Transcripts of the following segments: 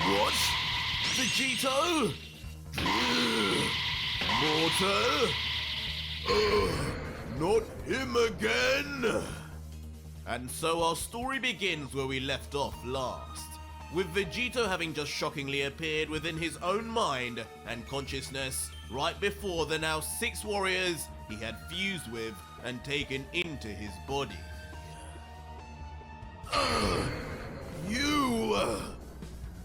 What? Vegito? Mortal? Not him again! And so our story begins where we left off last, with Vegito having just shockingly appeared within his own mind and consciousness right before the now 6 warriors he had fused with and taken into his body.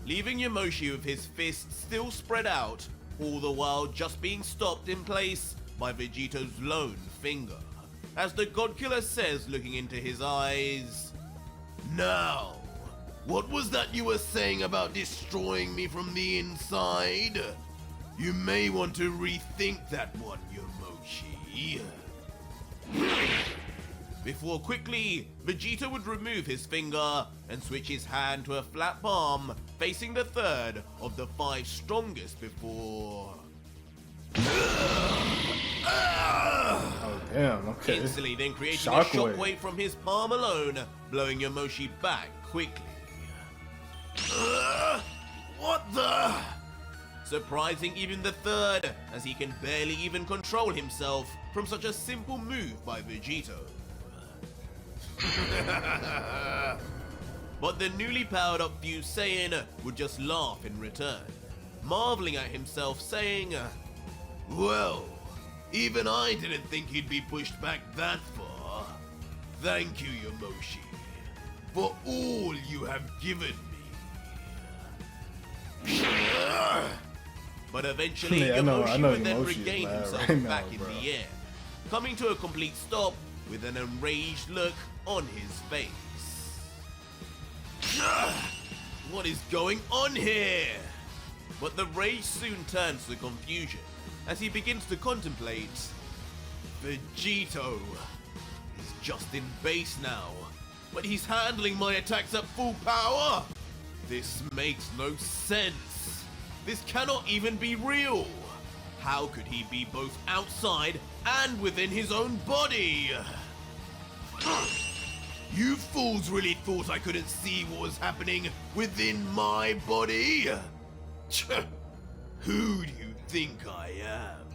Leaving Yamoshi with his fists still spread out, all the while just being stopped in place by Vegito's lone finger, as the God-Killer says, looking into his eyes, "Now, what was that you were saying about destroying me from the inside? You may want to rethink that one, Yamoshi." Before quickly, Vegeta would remove his finger and switch his hand to a flat palm, facing the third of the 5 strongest before... Oh damn, okay. Instantly then creating a shockwave from his palm alone, blowing Yamoshi back quickly. What the? Surprising even the third, as he can barely even control himself from such a simple move by Vegito. But the newly powered up Fused Saiyan would just laugh in return, marveling at himself saying, "Well, even I didn't think he'd be pushed back that far. Thank you, Yamoshi, for all you have given me." But eventually, Yamoshi would then regain himself back in the air, coming to a complete stop with an enraged look on his face. What is going on here? But the rage soon turns to confusion as he begins to contemplate. Vegito is just in base now, but he's handling my attacks at full power. This makes no sense. This cannot even be real. How could he be both outside and within his own body? You fools really thought I couldn't see what was happening within my body? Who do you think I am?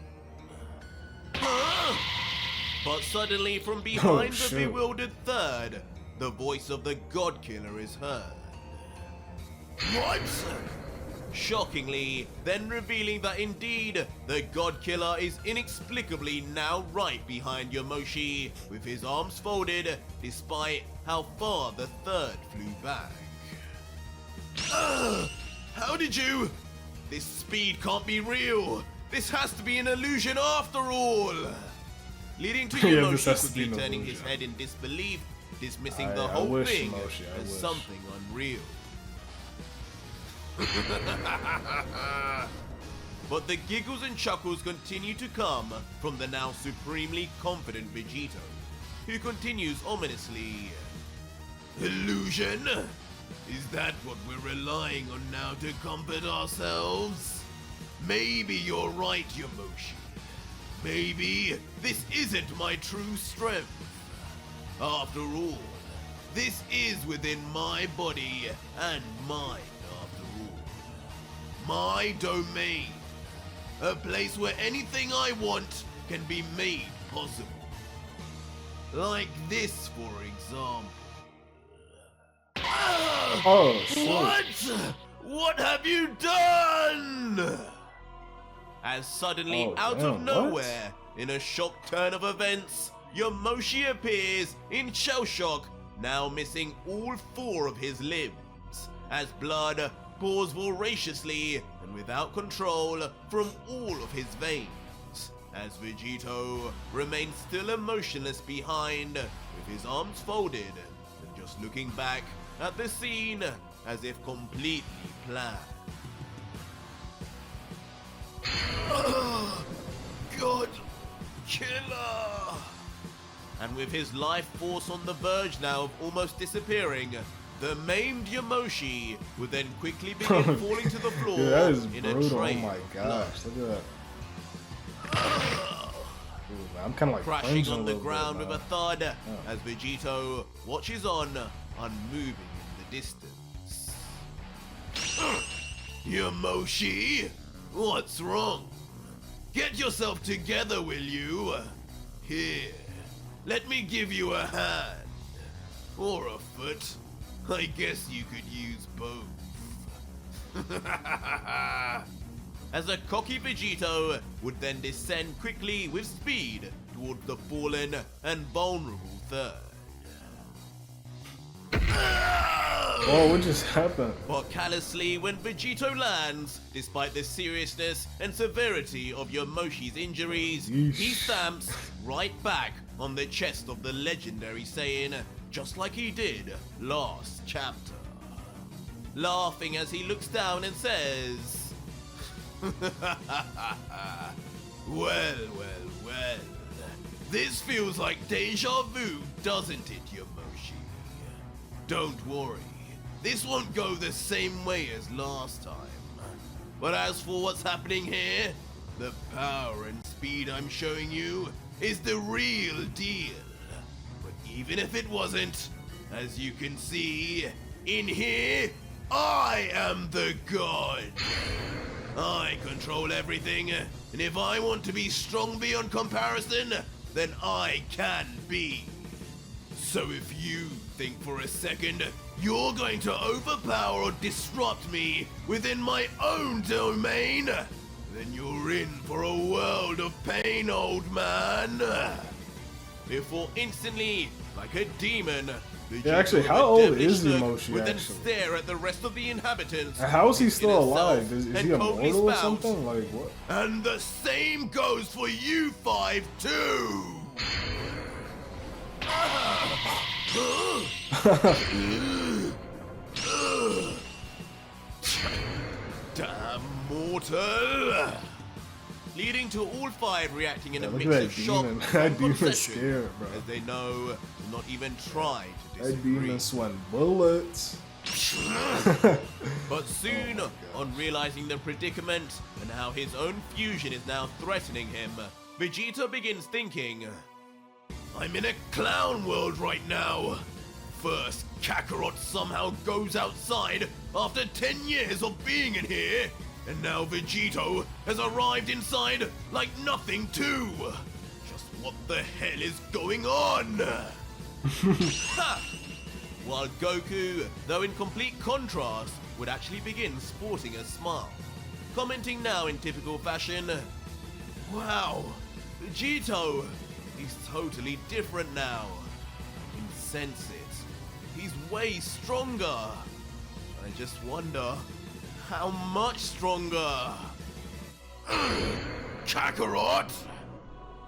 But suddenly from behind the bewildered third, the voice of the God-Killer is heard. What? Shockingly, then revealing that indeed, the God-Killer is inexplicably now right behind Yamoshi, with his arms folded, despite how far the third flew back. How did you? This speed can't be real! This has to be an illusion after all! Leading to Yamoshi quickly turning his head in disbelief, dismissing the whole thing as something unreal. But the giggles and chuckles continue to come from the now supremely confident Vegito, who continues ominously. Illusion? Is that what we're relying on now to comfort ourselves? Maybe you're right, Yamoshi. Maybe this isn't my true strength. After all, this is within my body and mine. My domain. A place where anything I want can be made possible. Like this, for example. Oh, shit. What? What have you done? As suddenly, out of nowhere, in a shock turn of events, Yamoshi appears in shell shock, now missing all 4 of his limbs, as blood pours voraciously and without control from all of his veins, as Vegito remains still emotionless behind, with his arms folded and just looking back at the scene as if completely planned. God Killer! And with his life force on the verge now of almost disappearing, the maimed Yamoshi would then quickly begin falling to the floor in a train. Oh my gosh, look at that. Ooh, I'm kind of like crashing on the ground with a thud as Vegito watches on, unmoving in the distance. Yamoshi? What's wrong? Get yourself together, will you? Here, let me give you a hand. Or a foot. I guess you could use both. As a cocky Vegito would then descend quickly with speed toward the fallen and vulnerable third. Oh, what just happened? But callously when Vegito lands, despite the seriousness and severity of Yamoshi's injuries, he stamps right back on the chest of the legendary Saiyan, just like he did last chapter. Laughing as he looks down and says, well. This feels like deja vu, doesn't it, Yamoshi? Don't worry, this won't go the same way as last time. But as for what's happening here, the power and speed I'm showing you is the real deal. But even if it wasn't, as you can see, in here, I am the god. I control everything, and if I want to be strong beyond comparison, then I can be. So if you think for a second you're going to overpower or disrupt me within my own domain, then you're in for a world of pain, old man. Before instantly, like a demon, Yeah, actually, how old is Yamoshi, would then actually? stare at the rest of the inhabitants. And how is he still in itself alive? Is and he totally immortal or spout. something? Like, what? And the same goes for you five too. Damn mortal! Leading to all five reacting in a Yeah, look mix at of that shock demon. and That demon's concession, scared, bro. as they know to not even try to That disagree. demon sweating bullets. But soon, Oh my on realizing the predicament and how his own fusion is now threatening him, Vegeta begins thinking, I'm in a clown world right now. First, Kakarot somehow goes outside after 10 years of being in here, and now Vegito has arrived inside like nothing too. Just what the hell is going on? Ha! While Goku, though in complete contrast, would actually begin sporting a smile, commenting now in typical fashion, wow, Vegito, he's totally different now. I can sense it. He's way stronger. I just wonder, how much stronger? Kakarot!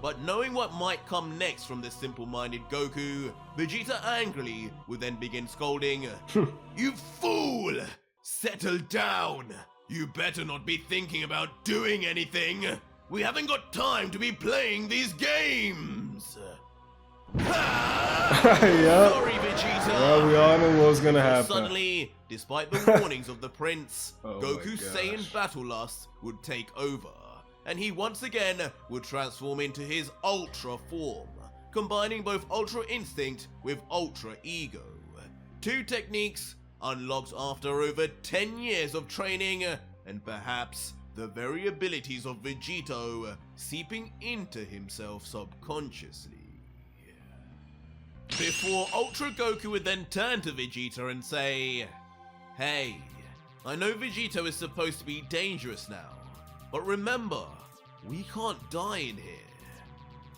But knowing what might come next from the simple-minded Goku, Vegeta angrily would then begin scolding, You fool! Settle down! You better not be thinking about doing anything! We haven't got time to be playing these games! Yeah. Sorry, Vegeta! Well, we all knew what was gonna happen. Suddenly, despite the warnings of the prince, Oh my Goku's gosh. Saiyan battle lust would take over, and he once again would transform into his Ultra form, combining both Ultra Instinct with Ultra Ego. Two techniques unlocked after over 10 years of training, and perhaps the very abilities of Vegito seeping into himself subconsciously. Before Ultra Goku would then turn to Vegeta and say, Hey, I know Vegito is supposed to be dangerous now, but remember, we can't die in here.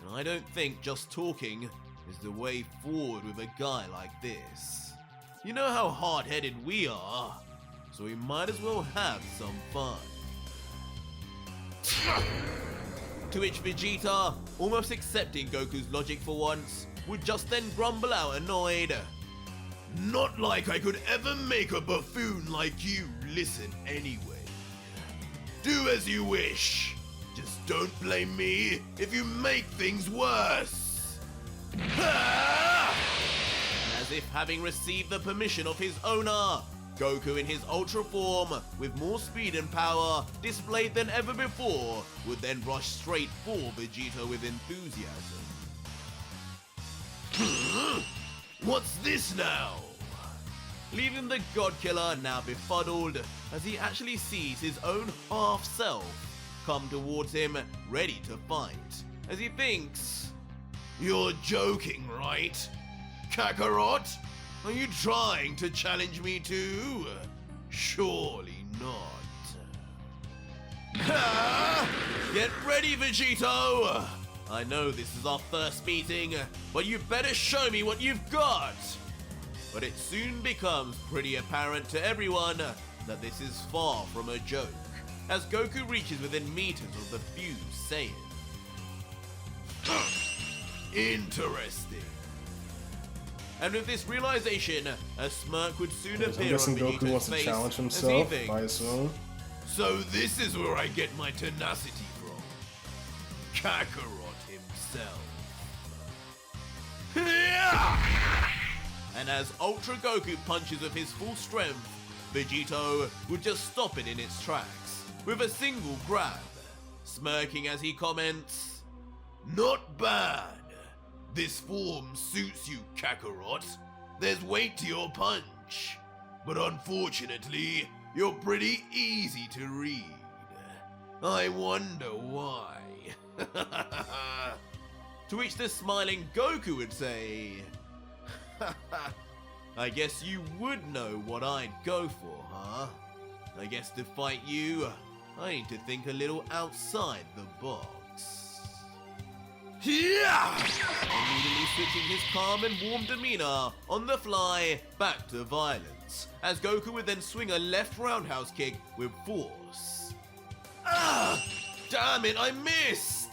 And I don't think just talking is the way forward with a guy like this. You know how hard-headed we are, so we might as well have some fun. To which Vegeta, almost accepting Goku's logic for once, would just then grumble out annoyed. Not like I could ever make a buffoon like you listen anyway. Do as you wish. Just don't blame me if you make things worse. As if having received the permission of his owner, Goku in his Ultra form, with more speed and power displayed than ever before, would then rush straight for Vegeta with enthusiasm. What's this now? leaving the God Killer now befuddled as he actually sees his own half-self come towards him, ready to fight, as he thinks, "You're joking, right? Kakarot? Are you trying to challenge me too? Surely not." Get ready, Vegito! I know this is our first meeting, but you better show me what you've got! But it soon becomes pretty apparent to everyone that this is far from a joke, as Goku reaches within meters of the fused Saiyan. Interesting. And with this realization, a smirk would soon appear I'm guessing on Goku Vegito's wants to face challenge as he himself, thinks, I assume. "So this is where I get my tenacity from. Kakarot himself." And as Ultra Goku punches with his full strength, Vegito would just stop it in its tracks with a single grab, smirking as he comments, "Not bad. This form suits you, Kakarot. There's weight to your punch, but unfortunately, you're pretty easy to read. I wonder why." To which the smiling Goku would say, "I guess you would know what I'd go for, huh? I guess to fight you, I need to think a little outside the box." Immediately switching his calm and warm demeanor on the fly back to violence, as Goku would then swing a left roundhouse kick with force. Damn it, I missed!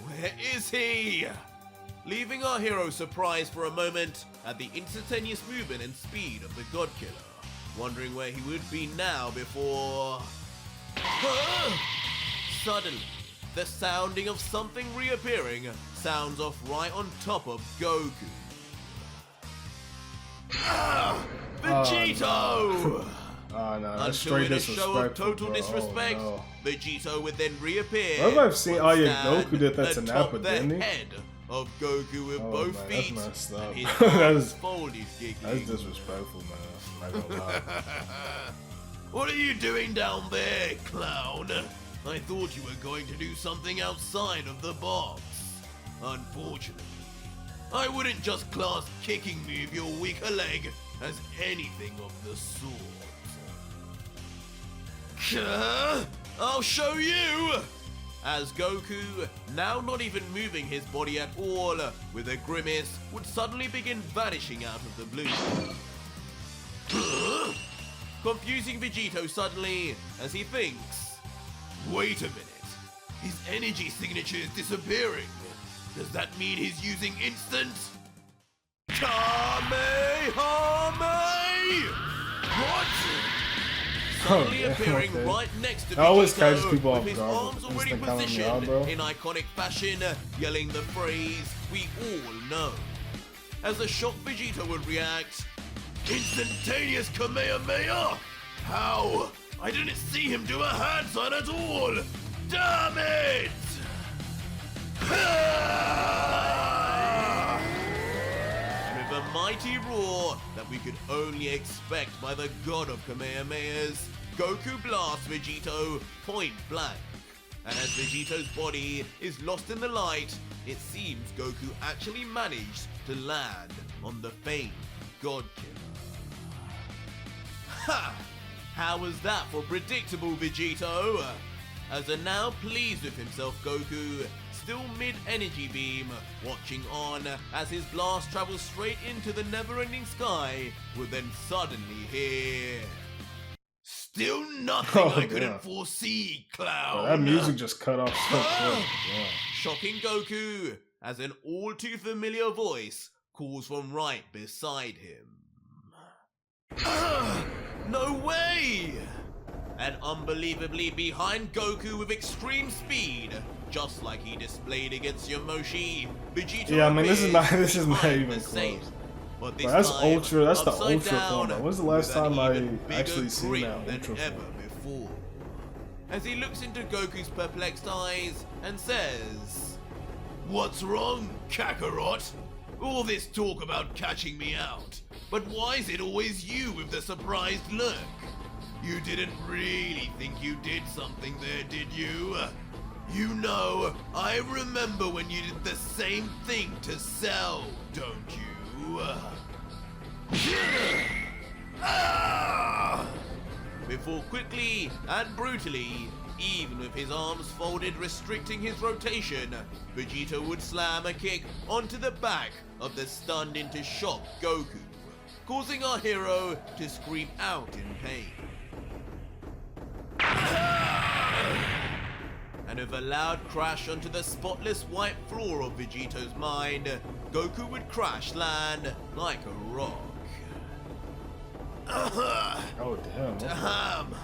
Where is he? Leaving our hero surprised for a moment at the instantaneous movement and speed of the God Killer, wondering where he would be now before... Suddenly, the sounding of something reappearing sounds off right on top of Goku. Vegito! Oh no, that's Until straight in a show of disrespectful, total bro. disrespect, Oh, Vegito would then reappear. no. What have I seen? Oh yeah, stand Goku did that to atop Nappa, the didn't he? head of Goku with Oh, both man, feet that's messed up. and his That arms is- folded, giggling. That's disrespectful, man. I'm not gonna lie. What are you doing down there, clown? I thought you were going to do something outside of the box. Unfortunately, I wouldn't just class kicking me with your weaker leg as anything of the sort. I'll show you! As Goku, now not even moving his body at all, with a grimace, would suddenly begin vanishing out of the blue. Confusing Vegito suddenly as he thinks, "Wait a minute, his energy signature is disappearing. Does that mean he's using instant Kamehameha? What?" Suddenly appearing okay. right next to That always catches Vegito, people with off his guard. arms already Instant Kamehameha, positioned bro. in iconic fashion, yelling the phrase we all know. As the shocked Vegito would react, "Instantaneous Kamehameha? How? I didn't see him do a hand sign at all! Damn it!" With a mighty roar that we could only expect by the god of Kamehamehas, Goku blasts Vegito point blank. And as Vegito's body is lost in the light, it seems Goku actually managed to land on the famed God Killer. Ha! How was that for predictable, Vegito? As a now pleased with himself Goku, still mid-energy beam, watching on as his blast travels straight into the never-ending sky, would then suddenly hear... "Still nothing I couldn't foresee, clown!" Bro, that music just cut off so quick. Yeah. Shocking Goku, as an all-too-familiar voice calls from right beside him. No way! And unbelievably behind Goku with extreme speed, just like he displayed against Yamoshi, Vegito Yeah, I mean this is not appears even behind the close. Saiyan. But this Bro, that's time, ultra. That's the upside ultra form. down, Bro. When's the last with an time I even bigger actually seen grin that than ultra ever form? before? As he looks into Goku's perplexed eyes and says, "What's wrong, Kakarot? All this talk about catching me out, but why is it always you with the surprised look? You didn't really think you did something there, did you? You know, I remember when you did the same thing to Cell, don't you? Before quickly and brutally, even with his arms folded restricting his rotation, Vegito would slam a kick onto the back of the stunned into shock Goku, causing our hero to scream out in pain. And with a loud crash onto the spotless white floor of Vegito's mind, Goku would crash land like a rock. Oh damn. Damn!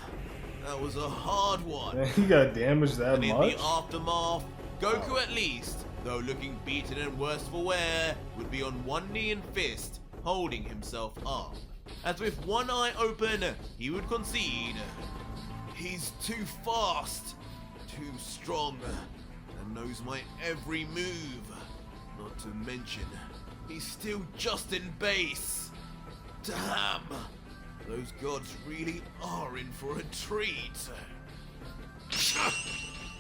That was a hard one. He got damaged that And in much? the aftermath, Goku at least, though looking beaten and worse for wear, would be on one knee and fist, holding himself up. As with one eye open, he would concede. He's too fast, too strong, and knows my every move. Not to mention, he's still just in base. Damn! Those gods really are in for a treat.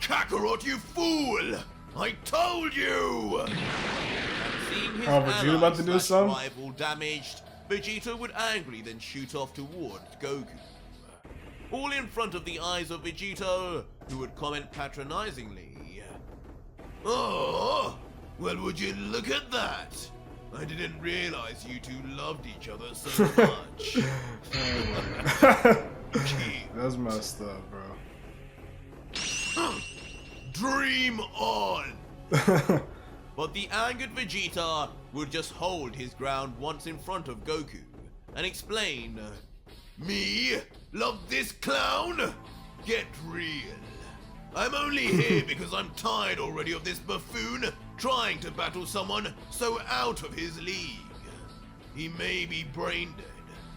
Kakarot, you fool! I told you! And seeing his Vegeta about to do ally/rival something? damaged, Vegito would angrily then shoot off towards Goku. All in front of the eyes of Vegito, who would comment patronizingly, "Oh, well, would you look at that? I didn't realize you two loved each other so much." That's messed up, bro. Dream on! But the angered Vegeta would just hold his ground once in front of Goku and explain, "Me? Love this clown? Get real. I'm only here because I'm tired already of this buffoon trying to battle someone so out of his league. He may be brain dead,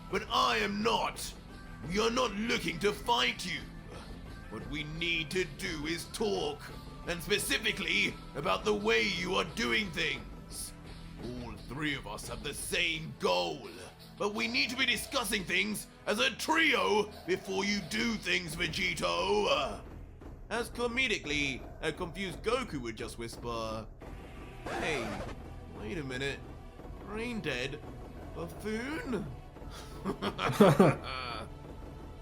but I am not. We are not looking to fight you. What we need to do is talk, and specifically about the way you are doing things. All three of us have the same goal, but we need to be discussing things as a trio before you do things, Vegito." As comedically, a confused Goku would just whisper, "Hey, wait a minute. Brain dead? Buffoon?"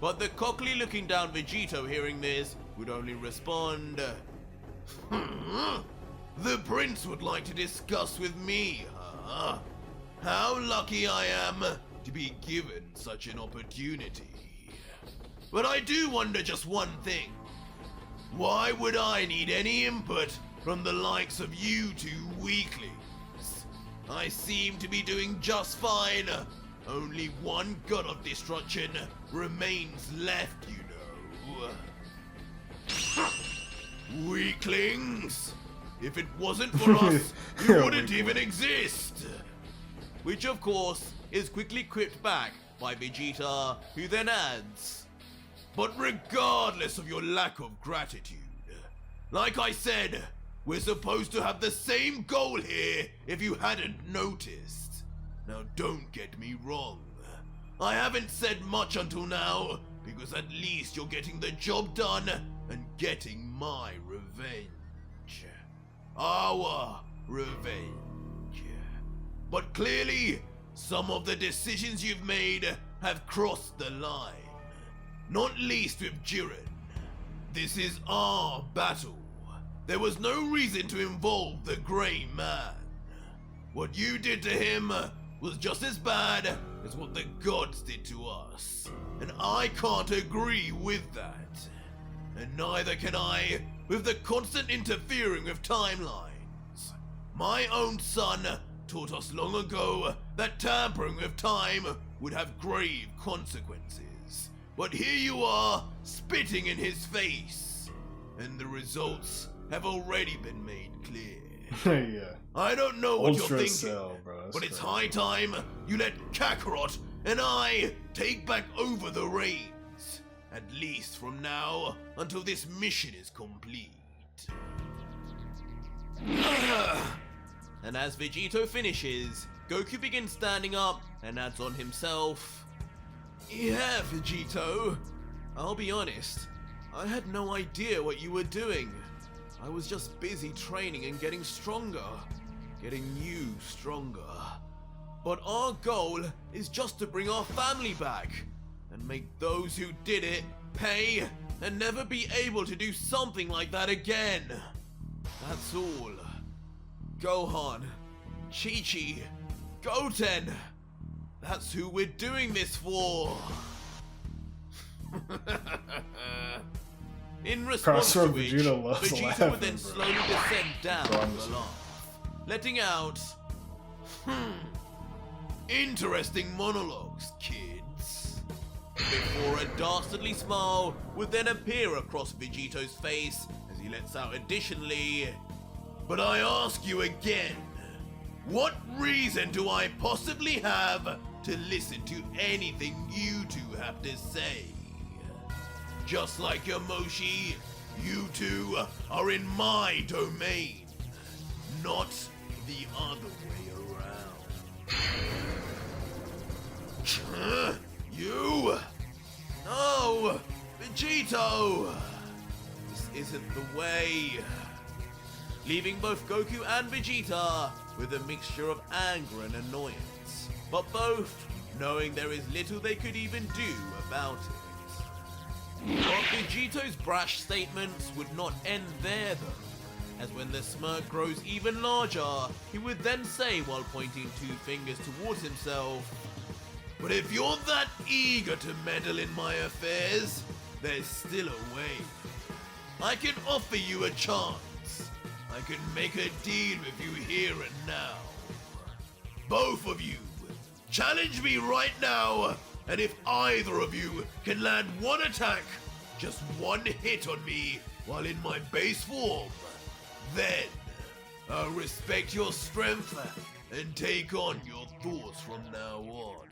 But the cockily looking down Vegito hearing this would only respond, "The prince would like to discuss with me, huh? How lucky I am to be given such an opportunity. But I do wonder just one thing. Why would I need any input from the likes of you two weaklings? I seem to be doing just fine. Only one god of destruction remains left, you know." Weaklings? If it wasn't for us, you wouldn't even exist. Which of course is quickly quipped back by Vegeta, who then adds, "But regardless of your lack of gratitude, like I said, we're supposed to have the same goal here if you hadn't noticed. Now don't get me wrong. I haven't said much until now, because at least you're getting the job done and getting my revenge. Our revenge. But clearly, some of the decisions you've made have crossed the line. Not least with Jiren. This is our battle. There was no reason to involve the Grey Man. What you did to him was just as bad as what the gods did to us. And I can't agree with that. And neither can I with the constant interfering with timelines. My own son taught us long ago that tampering with time would have grave consequences. But here you are, spitting in his face. And the results have already been made clear. Yeah. I don't know what Ultra you're thinking, Cell, bro. That's but it's crazy. high time you let Kakarot and I take back over the reins. At least from now until this mission is complete. And as Vegito finishes, Goku begins standing up and adds on himself. Yeah, Vegito. I'll be honest, I had no idea what you were doing. I was just busy training and getting stronger. Getting you stronger. But our goal is just to bring our family back and make those who did it pay and never be able to do something like that again. That's all. Gohan, Chi-Chi, Goten. That's who we're doing this for. In response to which, Vegeta would then slowly descend down the laugh, letting out, interesting monologues, kids. Before a dastardly smile would then appear across Vegito's face as he lets out additionally, but I ask you again, what reason do I possibly have to listen to anything you two have to say? Just like Yamoshi, you two are in my domain, not the other way around. You? No! Vegito! This isn't the way. Leaving both Goku and Vegeta with a mixture of anger and annoyance, but both knowing there is little they could even do about it. But Vegito's brash statements would not end there though, as when the smirk grows even larger, he would then say while pointing two fingers towards himself, but if you're that eager to meddle in my affairs, there's still a way. I can offer you a chance. I can make a deal with you here and now. Both of you, challenge me right now, and if either of you can land one attack, just one hit on me while in my base form, then I'll respect your strength and take on your thoughts from now on.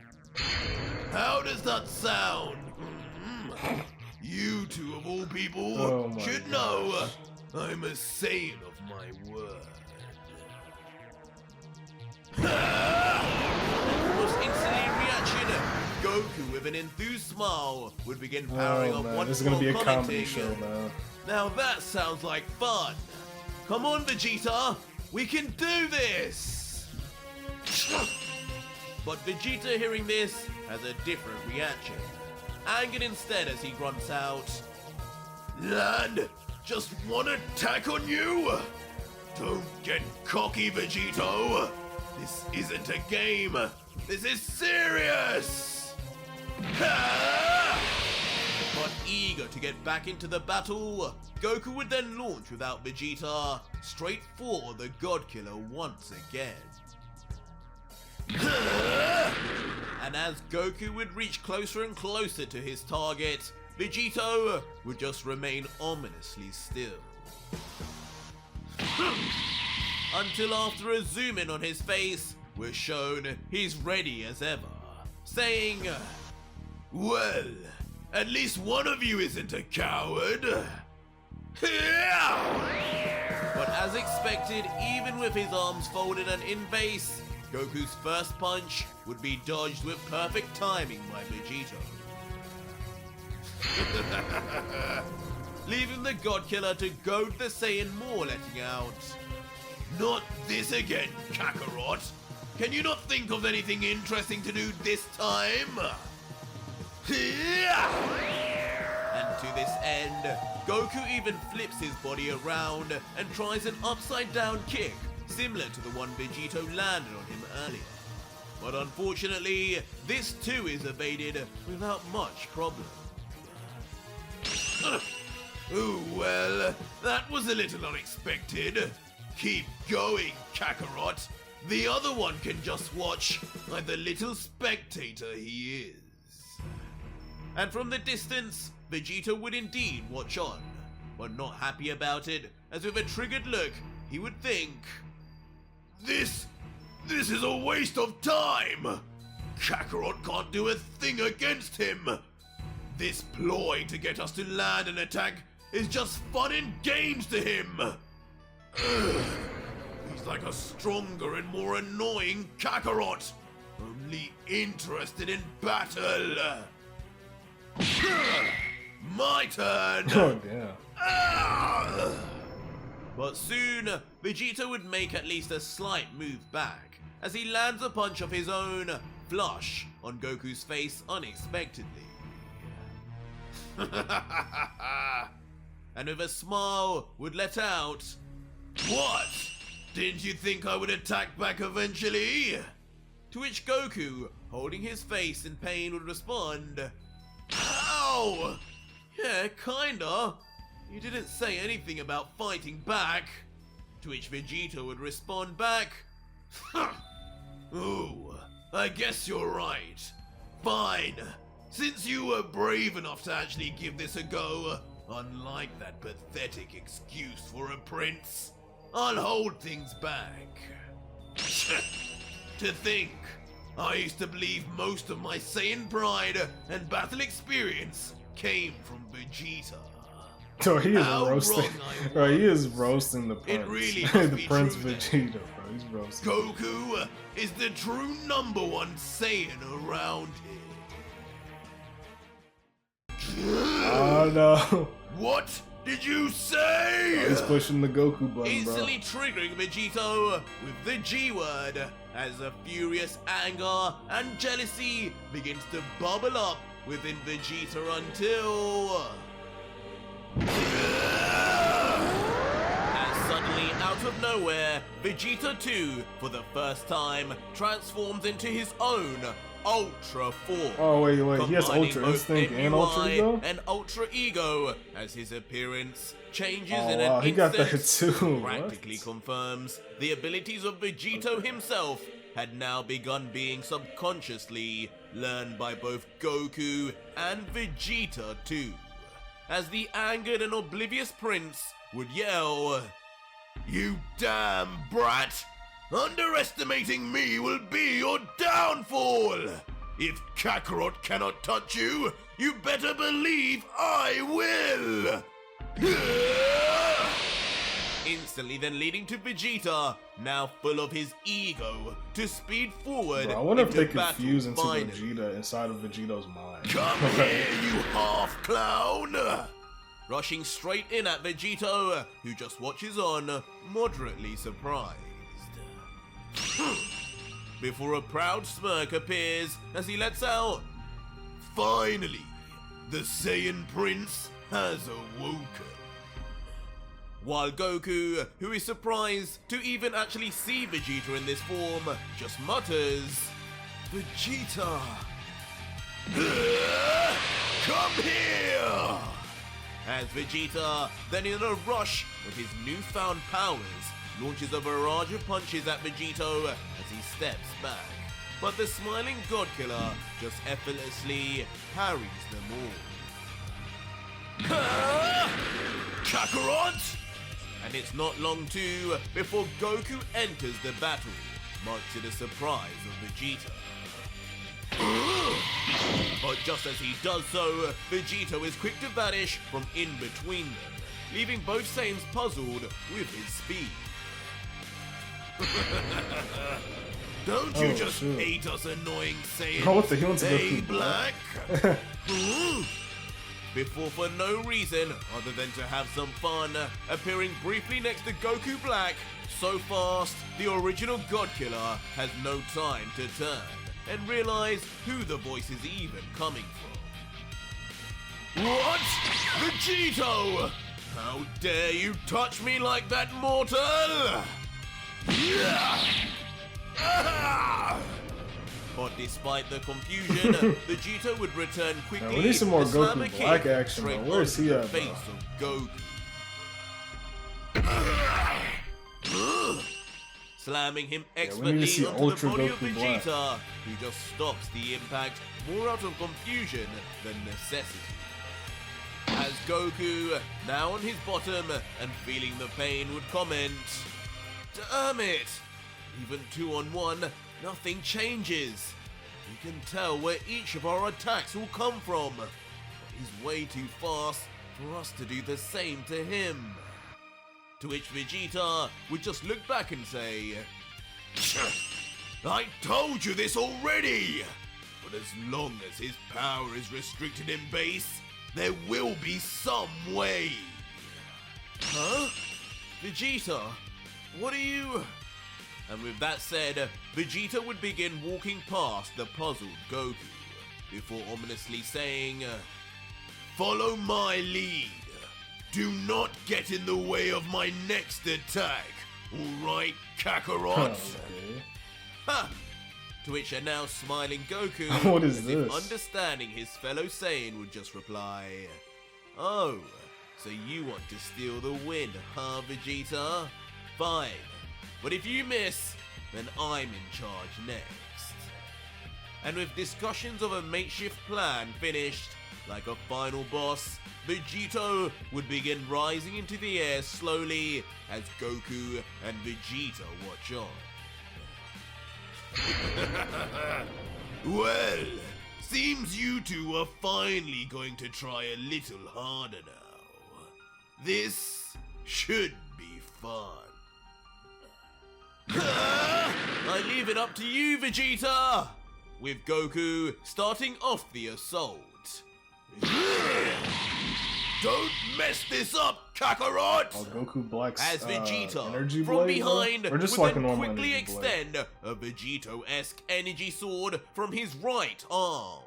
How does that sound? You two of all people should know I'm a Saiyan of my word. Almost instantly in reaction, Goku with an enthused smile would begin powering up once this is gonna be a more, comedy commenting, show now. Now that sounds like fun. Come on, Vegeta, we can do this. But Vegeta hearing this has a different reaction. Angered instead as he grunts out, land just one attack on you? Don't get cocky, Vegito. This isn't a game. This is serious. But eager to get back into the battle, Goku would then launch without Vegeta straight for the God Killer once again. And as Goku would reach closer and closer to his target, Vegito would just remain ominously still. Until after a zoom in on his face, we're shown he's ready as ever, saying, well, at least one of you isn't a coward. But as expected, even with his arms folded and in base, Goku's first punch would be dodged with perfect timing by Vegito. Leaving the God Killer to goad the Saiyan more, letting out, not this again, Kakarot. Can you not think of anything interesting to do this time? And to this end, Goku even flips his body around and tries an upside down kick, similar to the one Vegito landed on him earlier. But unfortunately, this too is evaded without much problem. Oh well, that was a little unexpected. Keep going, Kakarot. The other one can just watch like the little spectator he is. And from the distance, Vegeta would indeed watch on, but not happy about it, as with a triggered look, he would think, This is a waste of time! Kakarot can't do a thing against him! This ploy to get us to land an attack is just fun and games to him! Ugh. He's like a stronger and more annoying Kakarot, only interested in battle. My turn! Oh, damn. But soon, Vegeta would make at least a slight move back, as he lands a punch of his own, flush on Goku's face unexpectedly. And with a smile, would let out, "What? Didn't you think I would attack back eventually?" To which Goku, holding his face in pain, would respond, "Ow! Yeah, kinda. You didn't say anything about fighting back." To which Vegeta would respond back, "Ooh, I guess you're right. Fine. Since you were brave enough to actually give this a go, unlike that pathetic excuse for a prince, I'll hold things back." To think, I used to believe most of my Saiyan pride and battle experience came from Vegeta. So he is How roasting. wrong I Bro, he was. is roasting the prince. It really must the be Prince true then. Vegeta, bro. He's roasting. Goku is the true #1 Saiyan around here. Oh no. What did you say? He's pushing the Goku button, bro. Instantly triggering Vegito with the G word as a furious anger and jealousy begins to bubble up within Vegeta until... And suddenly, out of nowhere, Vegeta 2, for the first time, transforms into his own Ultra Form. Oh, wait. He has combining Ultra both Instinct and Ultra MUI Ego? and Ultra Ego, as his appearance changes Oh, in wow, an he got that instant, too. practically What? confirms the abilities of Vegito himself had now begun being subconsciously learned by both Goku and Vegeta too, as the angered and oblivious prince would yell, "You damn brat! Underestimating me will be your downfall! If Kakarot cannot touch you, you better believe I will!" Instantly then leading to Vegeta, now full of his ego, to speed forward. Bro, I wonder if into they battle confuse into finally. Vegeta inside of Vegito's mind. Come here, you half clown! Rushing straight in at Vegito, who just watches on, moderately surprised. Before a proud smirk appears as he lets out, "Finally, the Saiyan Prince has awoken." While Goku, who is surprised to even actually see Vegeta in this form, just mutters, "Vegeta! Come here!" As Vegeta, then in a rush with his newfound powers, launches a barrage of punches at Vegito as he steps back. But the smiling God-Killer just effortlessly parries them all. Kakarot! And it's not long too before Goku enters the battle, much to the surprise of Vegeta. But just as he does so, Vegito is quick to vanish from in between them, leaving both Saiyans puzzled with his speed. Don't you just shoot. hate us annoying Saiyans? Oh, what the hell is Hey, Goku Black? Before, for no reason other than to have some fun, appearing briefly next to Goku Black, so fast, the original God-Killer has no time to turn and realize who the voice is even coming from. What? Vegito! How dare you touch me like that, mortal! But despite the confusion, Vegeta would return quickly. Man, we need some more to slam Goku a Black kick action, straight bro. Where is he onto at, the bro? face of Goku. Slamming him we need to expertly see onto the Ultra body of Goku Black. Vegeta, who just stops the impact more out of confusion than necessity. As Goku, now on his bottom and feeling the pain, would comment, "Damn it! Even 2-on-1, nothing changes. You can tell where each of our attacks will come from, but he's way too fast for us to do the same to him." To which Vegeta would just look back and say, I told you this already! But as long as his power is restricted in base, there will be some way. Huh? Vegeta, what are you... And with that said, Vegeta would begin walking past the puzzled Goku, before ominously saying, follow my lead. Do not get in the way of my next attack. Alright, Kakarot? Okay. Ha! To which a now smiling Goku, What is as this? if understanding his fellow Saiyan, would just reply, oh, so you want to steal the win, huh, Vegeta? Fine. But if you miss, then I'm in charge next. And with discussions of a makeshift plan finished, like a final boss, Vegito would begin rising into the air slowly as Goku and Vegeta watch on. Well, seems you two are finally going to try a little harder now. This should be fun. I leave it up to you, Vegeta! With Goku starting off the assault. Don't mess this up, Kakarot! Oh, Goku Black's As Vegeta, energy from blade, behind, or just would like a then normal quickly energy blade? extend a Vegito-esque energy sword from his right arm.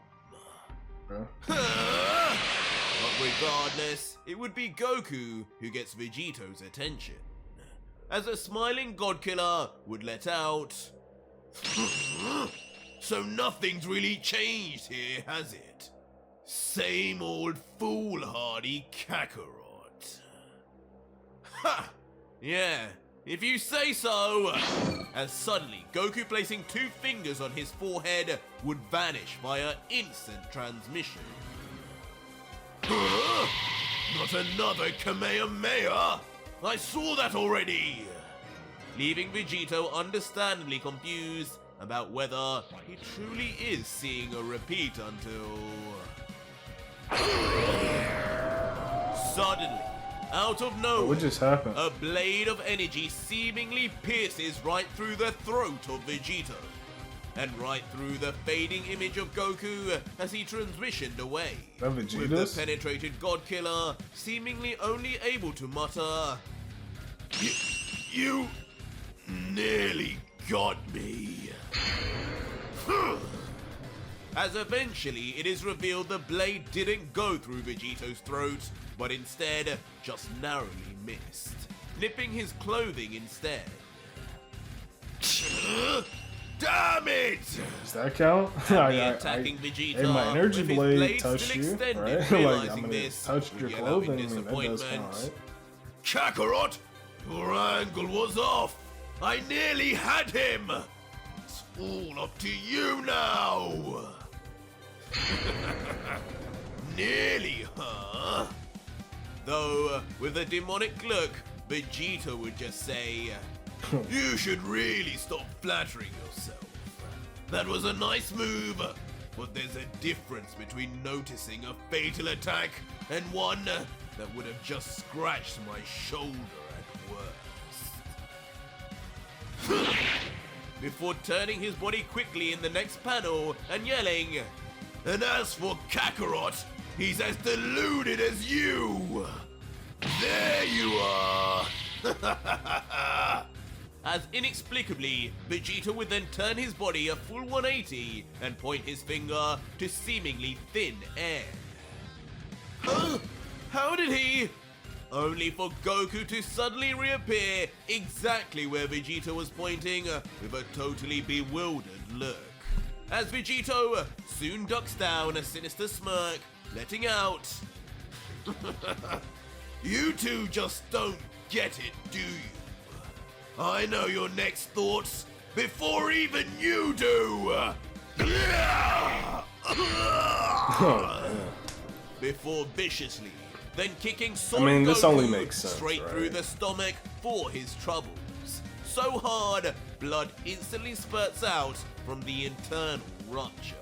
Okay. But regardless, it would be Goku who gets Vegito's attention, as a smiling Godkiller would let out, so nothing's really changed here, has it? Same old foolhardy Kakarot. Ha! Yeah, if you say so! As suddenly, Goku placing 2 fingers on his forehead would vanish via instant transmission. Not another Kamehameha! I saw that already! Leaving Vegito understandably confused about whether he truly is seeing a repeat until... Suddenly, out of nowhere, What just happened? a blade of energy seemingly pierces right through the throat of Vegito, and right through the fading image of Goku as he transitioned away, That with the Vegeta's? penetrated Godkiller seemingly only able to mutter, You nearly got me. As eventually it is revealed the blade didn't go through Vegito's throat, but instead just narrowly missed, nipping his clothing instead. Damn it! Does that count? The attacking Vegeta, hey, my energy with his blade blade touched still you, extended, right? Like, realizing I mean, it this, touched would your yell out in clothing. I mean, that does disappointment. count, right? Kakarot, your angle was off. I nearly had him. It's all up to you now. Nearly, huh? Though, with a demonic look, Vegeta would just say, you should really stop flattering yourself. That was a nice move, but there's a difference between noticing a fatal attack and one that would have just scratched my shoulder at worst. Before turning his body quickly in the next panel and yelling, and as for Kakarot, he's as deluded as you! There you are! As inexplicably, Vegeta would then turn his body a full 180 and point his finger to seemingly thin air. Huh? How did he? Only for Goku to suddenly reappear exactly where Vegeta was pointing with a totally bewildered look. As Vegito soon ducks down a sinister smirk, letting out, you two just don't get it, do you? I know your next thoughts before even you do! Before viciously, then kicking Son this Goku only makes sense, straight right? through the stomach for his troubles. So hard, blood instantly spurts out from the internal rupture.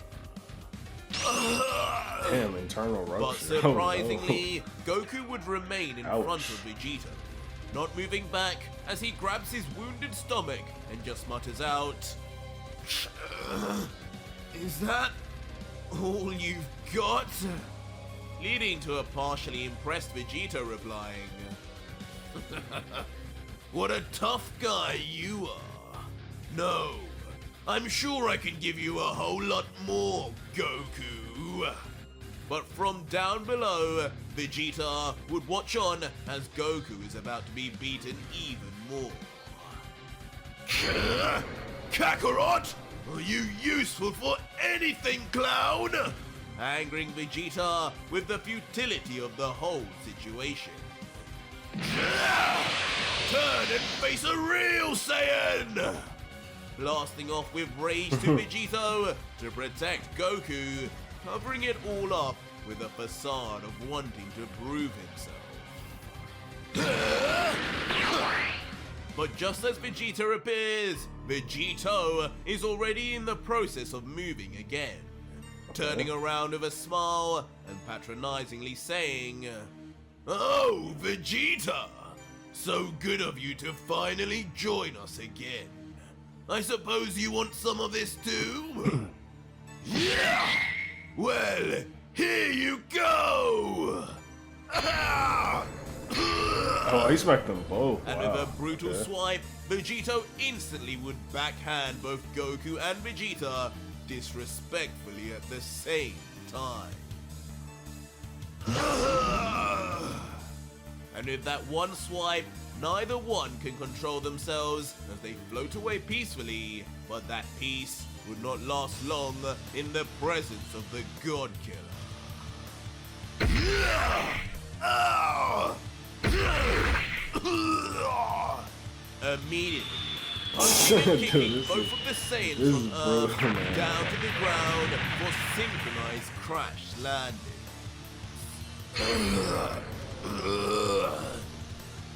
Damn, internal But rupture. surprisingly, Goku would remain in Ouch. front of Vegeta, not moving back as he grabs his wounded stomach and just mutters out, "Is that all you've got?" Leading to a partially impressed Vegeta replying, "What a tough guy you are. No, I'm sure I can give you a whole lot more, Goku." But from down below, Vegeta would watch on as Goku is about to be beaten even more. "Kakarot, are you useful for anything, clown?" Angering Vegeta with the futility of the whole situation. "Turn and face a real Saiyan!" Blasting off with rage to Vegito to protect Goku, covering it all up with a facade of wanting to prove himself. But just as Vegeta appears, Vegito is already in the process of moving again, turning around with a smile and patronizingly saying, "Oh, Vegeta! So good of you to finally join us again. I suppose you want some of this too?" "Yeah! Well, here you go!" Oh, he smacked them both. And Wow. with a brutal Okay. swipe, Vegito instantly would backhand both Goku and Vegeta disrespectfully at the same time. And with that one swipe, neither one can control themselves as they float away peacefully, but that peace would not last long in the presence of the God Killer. Immediately, punching and Dude, kicking this both is- of the Saiyans this from is Earth brutal, man. down to the ground for synchronized crash landing.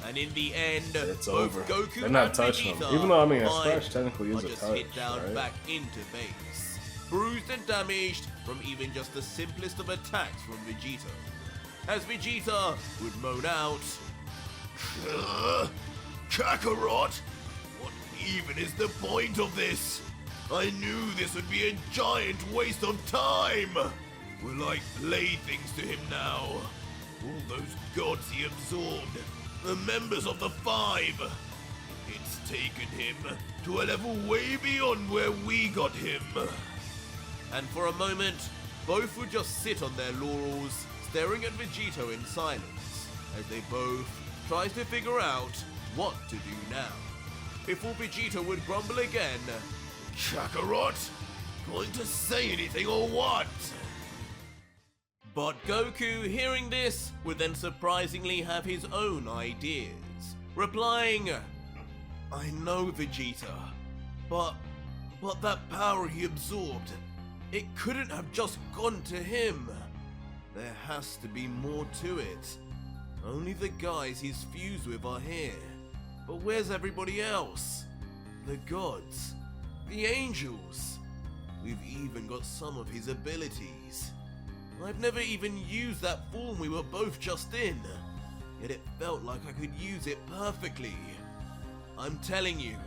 And in the end, It's both over. Goku They're not and touching him. Vegeta, Even though, I mean, a fine, scratch technically is are a just touch, hit down right? back into base, bruised and damaged from even just the simplest of attacks from Vegeta. As Vegeta would moan out, "Kakarot, what even is the point of this? I knew this would be a giant waste of time. We're like playthings to him now. All those gods he absorbed, the members of the Five. It's taken him to a level way beyond where we got him." And for a moment, both would just sit on their laurels, staring at Vegito in silence, as they both tried to figure out what to do now. Before Vegito would grumble again, "Kakarot, going to say anything or what?" But Goku, hearing this, would then surprisingly have his own ideas, replying, "I know, Vegeta, but that power he absorbed, it couldn't have just gone to him. There has to be more to it. Only the guys he's fused with are here. But where's everybody else? The gods, the angels. We've even got some of his abilities. I've never even used that form we were both just in, yet it felt like I could use it perfectly. I'm telling you,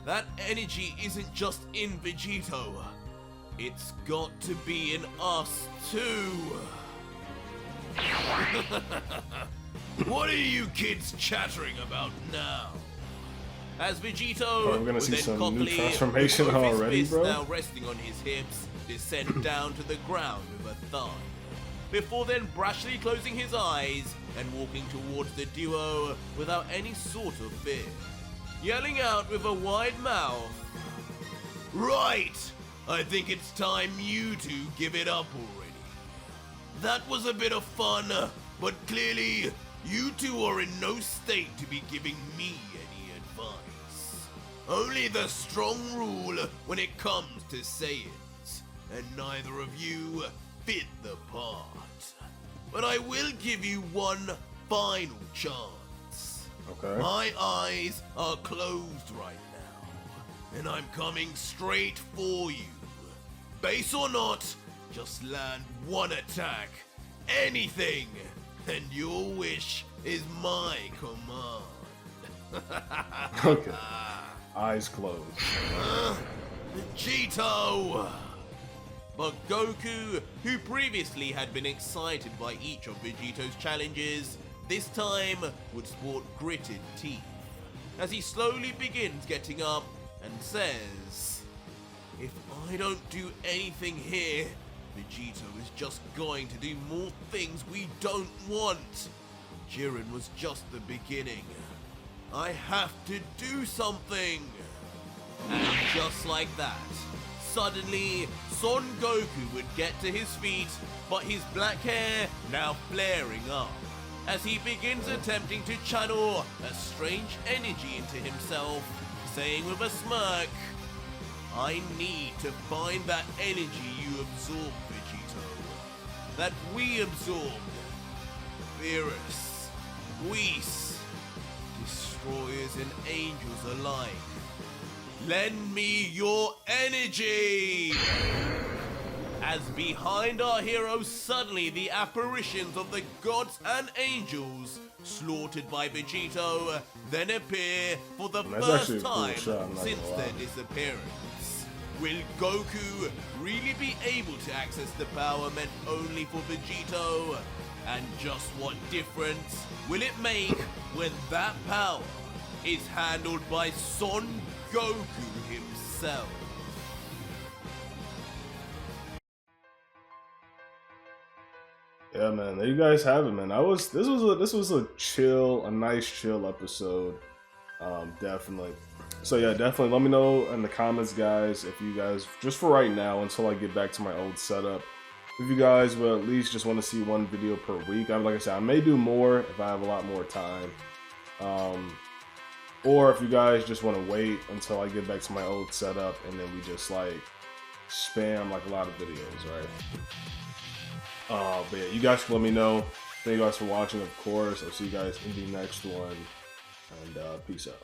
that energy isn't just in Vegito. It's got to be in us too." What are you kids chattering about now? As Vegito, Bro, we're gonna would see then some new cockily, transformation with both his already, fists bro? now resting on his hips, descend down to the ground with a thud, before then brashly closing his eyes and walking towards the duo without any sort of fear, yelling out with a wide mouth, "Right! I think it's time you two give it up already. That was a bit of fun, but clearly you two are in no state to be giving me any advice. Only the strong rule when it comes to Saiyans, and neither of you fit the part. But I will give you one final chance. Okay. My eyes are closed right now, and I'm coming straight for you. Base or not, just land one attack. Anything, and your wish is my command." Okay. Eyes closed. Vegito! But Goku, who previously had been excited by each of Vegito's challenges, this time would sport gritted teeth, as he slowly begins getting up and says, "If I don't do anything here, Vegito is just going to do more things we don't want. Jiren was just the beginning. I have to do something." And just like that, suddenly, Son Goku would get to his feet, but his black hair now flaring up, as he begins attempting to channel a strange energy into himself, saying with a smirk, "I need to find that energy you absorbed, Vegito. That we absorbed. Beerus, Whis, destroyers and angels alike. Lend me your energy!" As behind our heroes, suddenly the apparitions of the gods and angels slaughtered by Vegito then appear for the first time since their disappearance. Will Goku really be able to access the power meant only for Vegito? And just what difference will it make when that power is handled by Son Goku himself? Yeah, man. There you guys have it, man. This was a nice chill episode. Definitely. So yeah, definitely let me know in the comments, guys, if you guys, just for right now, until I get back to my old setup, if you guys will at least just want to see one video per week. Like I said, I may do more if I have a lot more time. Or if you guys just want to wait until I get back to my old setup and then we just like spam like a lot of videos, right? But yeah, you guys can let me know. Thank you guys for watching, of course. I'll see you guys in the next one, and peace out.